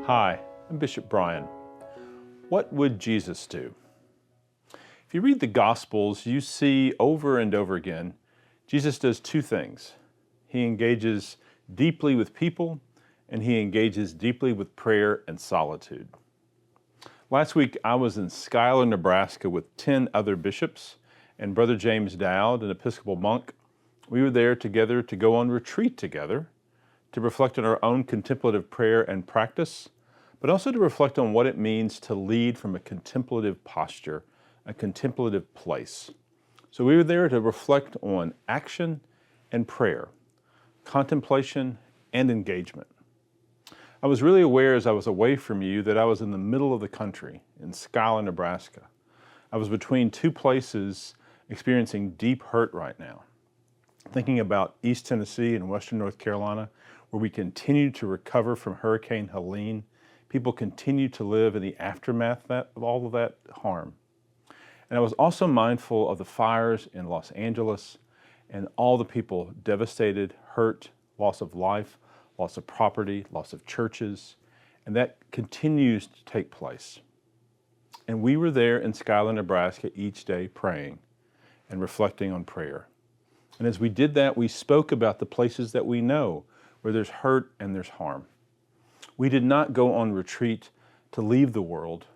Hi, I'm Bishop Brian. What would Jesus do? If you read the Gospels, you see over and over again, Jesus does two things. He engages deeply with people, and he engages deeply with prayer and solitude. Last week, I was in Schuyler, Nebraska with 10 other bishops and Brother James Dowd, an Episcopal monk. We were there together to go on retreat together, to reflect on our own contemplative prayer and practice, but also to reflect on what it means to lead from a contemplative posture, a contemplative place. So we were there to reflect on action and prayer, contemplation and engagement. I was really aware as I was away from you that I was in the middle of the country, in Schuyler, Nebraska. I was between two places experiencing deep hurt right now. Thinking about East Tennessee and Western North Carolina, where we continue to recover from Hurricane Helene. People continue to live in the aftermath of all of that harm. And I was also mindful of the fires in Los Angeles and all the people devastated, hurt, loss of life, loss of property, loss of churches, and that continues to take place. And we were there in Schuyler, Nebraska each day praying and reflecting on prayer. And as we did that, we spoke about the places that we know where there's hurt and there's harm. We did not go on retreat to leave the world.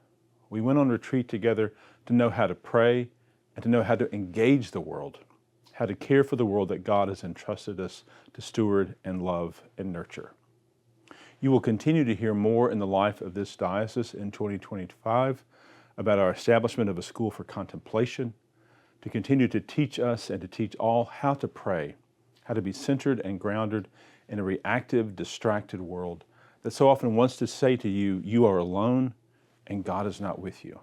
We went on retreat together to know how to pray and to know how to engage the world, how to care for the world that God has entrusted us to steward and love and nurture. You will continue to hear more in the life of this diocese in 2025 about our establishment of a school for contemplation, to continue to teach us and to teach all how to pray, how to be centered and grounded in a reactive, distracted world that so often wants to say to you, you are alone and God is not with you.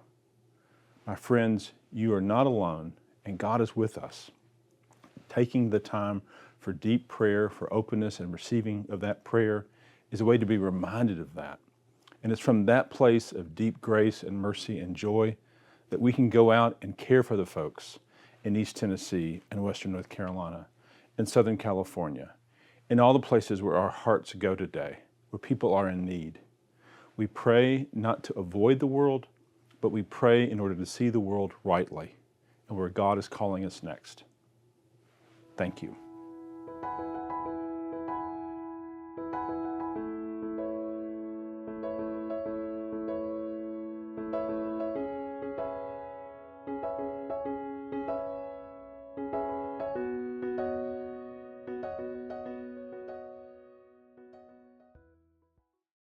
My friends, you are not alone and God is with us. Taking the time for deep prayer, for openness and receiving of that prayer is a way to be reminded of that. And it's from that place of deep grace and mercy and joy that we can go out and care for the folks in East Tennessee and Western North Carolina, in Southern California, in all the places where our hearts go today, where people are in need. We pray not to avoid the world, but we pray in order to see the world rightly and where God is calling us next. Thank you.